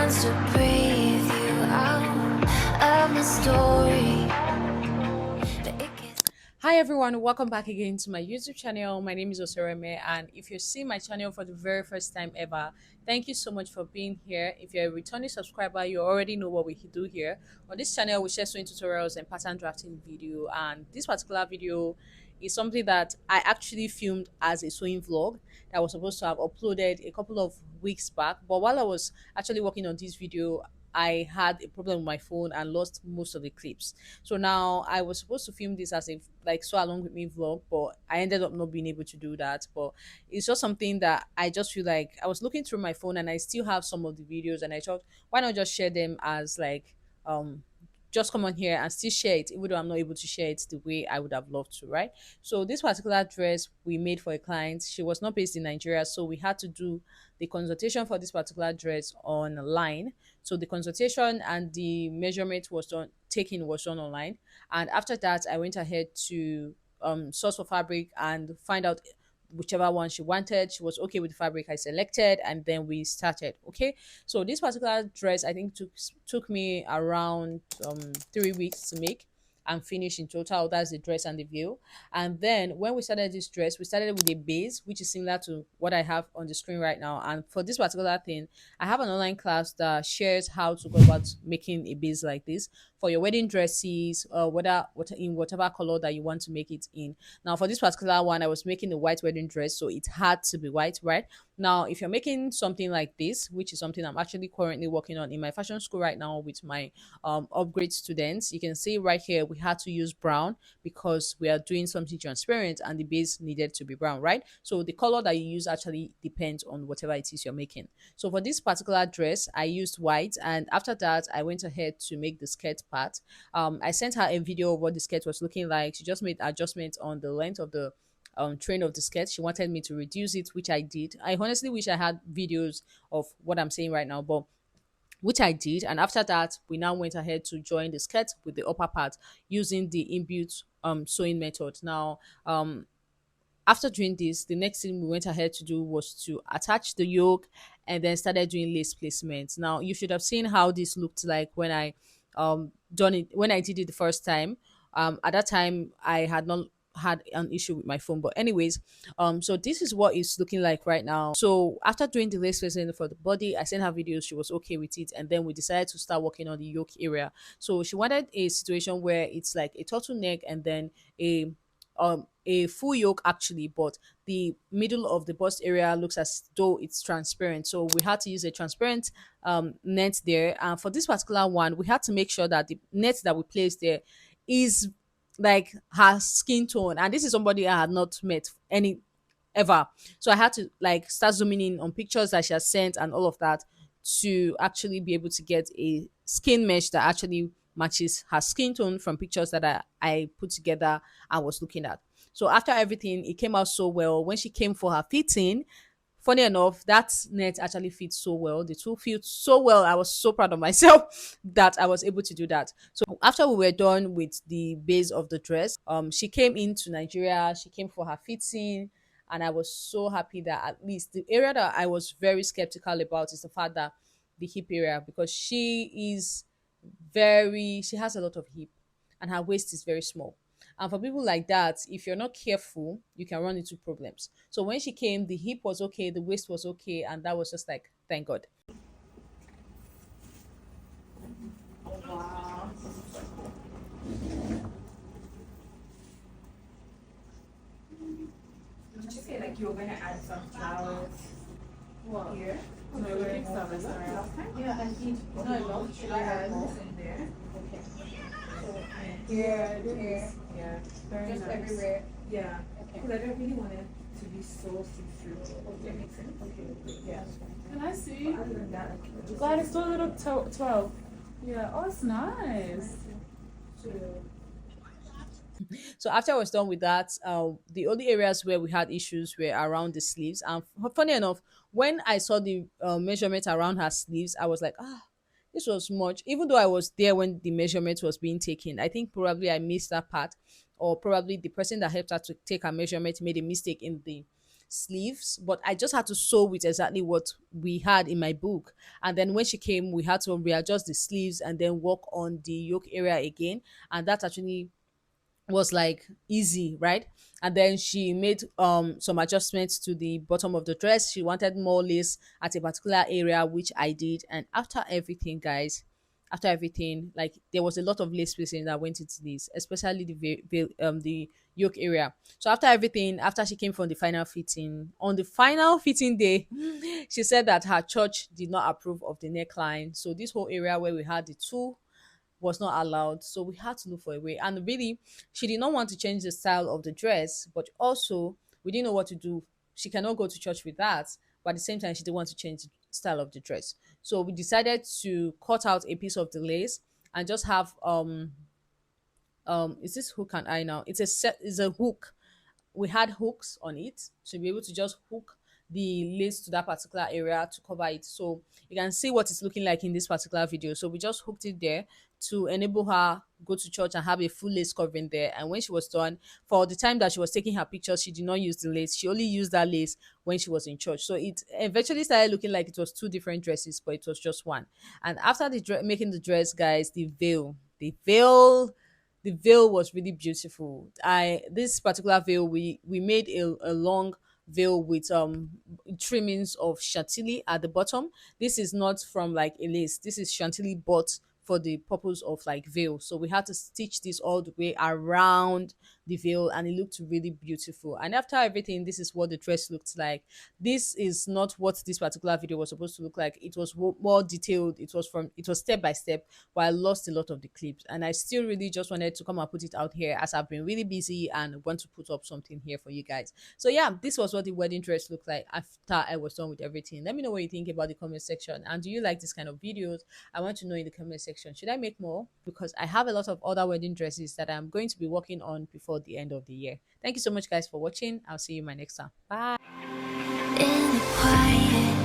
wants to breathe you out of the story. But it gets Hi everyone, welcome back again to my YouTube channel. My name is Osoreme, and if you're seeing my channel for the very first time ever, thank you so much for being here. If you're a returning subscriber, you already know what we do here. On this channel, we share sewing tutorials and pattern drafting video, and this particular video is something that I actually filmed as a sewing vlog that was supposed to have uploaded a couple of weeks back. But while I was actually working on this video, I had a problem with my phone and lost most of the clips. So now I was supposed to film this as a like so along with me vlog, but I ended up not being able to do that. But it's just something that I just feel like I was looking through my phone and I still have some of the videos, and I thought, why not just share them as like just come on here and still share it, even though I'm not able to share it the way I would have loved to, right? So this particular dress we made for a client, she was not based in Nigeria, so we had to do the consultation for this particular dress online. So the consultation and the measurement was done taken was done online, and after that, I went ahead to source for fabric and find out whichever one she wanted. She was okay with the fabric I selected, and then we started. Okay, so this particular dress I think took me around 3 weeks to make and finish in total. That's the dress and the veil. And then when we started this dress, we started with a base, which is similar to what I have on the screen right now. And for this particular thing, I have an online class that shares how to go about making a base like this for your wedding dresses, whether what in whatever color that you want to make it in. Now, for this particular one, I was making a white wedding dress, so it had to be white, right? Now, if you're making something like this, which is something I'm actually currently working on in my fashion school right now with my upgrade students, you can see right here we had to use brown because we are doing something transparent and the base needed to be brown, right? So the color that you use actually depends on whatever it is you're making. So for this particular dress, I used white, and after that, I went ahead to make the skirt part. I sent her a video of what the skirt was looking like. She just made adjustments on the length of the train of the skirt. She wanted me to reduce it, which I did. I honestly wish I had videos of what I'm saying right now, but which I did. And after that, we now went ahead to join the skirt with the upper part using the inbuilt sewing method. Now, after doing this, the next thing we went ahead to do was to attach the yoke and then started doing lace placement. Now, you should have seen how this looked like when I done it when I did it the first time. At that time, I had not had an issue with my phone, but anyways, so this is what it's looking like right now. So after doing the lace placement for the body, I sent her videos. She was okay with it, and then we decided to start working on the yoke area. So she wanted a situation where it's like a turtleneck and then a full yoke actually, but the middle of the bust area looks as though it's transparent. So we had to use a transparent net there. And for this particular one, we had to make sure that the net that we placed there is like her skin tone. And this is somebody I had not met any ever. So I had to like start zooming in on pictures that she has sent and all of that to actually be able to get a skin mesh that actually matches her skin tone from pictures that I put together and was looking at. So after everything, it came out so well. When she came for her fitting, funny enough, that net actually fits so well. The two fit so well. I was so proud of myself that I was able to do that. So after we were done with the base of the dress, she came into Nigeria. She came for her fitting, and I was so happy that at least the area that I was very skeptical about is the fact that the hip area, because she has a lot of hip and her waist is very small. And for people like that, if you're not careful, you can run into problems. So when she came, the hip was okay, the waist was okay, and that was just like, thank God. Did you say like you were gonna add some flowers here? No, we're doing some Yeah, and eat. No, no. Should I add this in there? Okay. Here, here, yeah. Very Just nice. everywhere. Yeah. Okay. Because I don't really want it to be so see-through. Does that make sense? Okay. Yeah. Can I see? Other than that, like, just Glad it's still a little 12. Yeah. Oh, it's nice. to So after I was done with that, the only areas where we had issues were around the sleeves. And funny enough, when I saw the measurement around her sleeves, I was like, this was much. Even though I was there when the measurement was being taken, I think probably I missed that part, or probably the person that helped her to take her measurement made a mistake in the sleeves, but I just had to sew with exactly what we had in my book. And then when she came, we had to readjust the sleeves and then work on the yoke area again. And that actually was like easy, right? And then she made some adjustments to the bottom of the dress. She wanted more lace at a particular area, which I did. And after everything, guys, after everything, like there was a lot of lace placing that went into this, especially the yoke area. So after everything, after she came from the final fitting, on the final fitting day, she said that her church did not approve of the neckline. So this whole area where we had the two was not allowed. So we had to look for a way. And really, she did not want to change the style of the dress, but also we didn't know what to do. She cannot go to church with that, but at the same time, she didn't want to change the style of the dress. So we decided to cut out a piece of the lace and just have is this hook and eye now? It's a hook. We had hooks on it to be able to just hook the lace to that particular area to cover it. So you can see what it's looking like in this particular video. So we just hooked it there to enable her go to church and have a full lace covering there. And when she was done, for the time that she was taking her pictures, she did not use the lace. She only used that lace when she was in church. So it eventually started looking like it was two different dresses, but it was just one. And after making the dress, guys, the veil was really beautiful. I This particular veil, we made a long veil with trimmings of chantilly at the bottom. This is not from like a lace. This is chantilly bought for the purpose of like veil. So we had to stitch this all the way around the veil, and it looked really beautiful. And after everything, this is what the dress looked like. This is not what this particular video was supposed to look like. It was more detailed. It was step by step, but I lost a lot of the clips, and I still really just wanted to come and put it out here as I've been really busy and want to put up something here for you guys. So yeah, this was what the wedding dress looked like after I was done with everything. Let me know what you think about the comment section, and do you like this kind of videos? I want to know in the comment section. Should I make more? Because I have a lot of other wedding dresses that I'm going to be working on before the end of the year. Thank you so much, guys, for watching. I'll see you in my next one. Bye. In the quiet,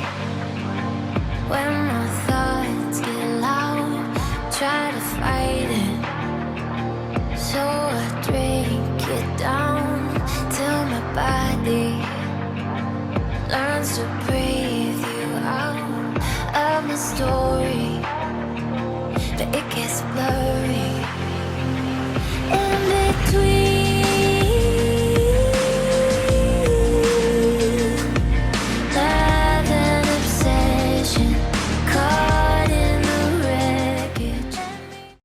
when my thoughts get loud, try to fight it. So I drink it down till my body learns to breathe you out of my story. But it gets blurry.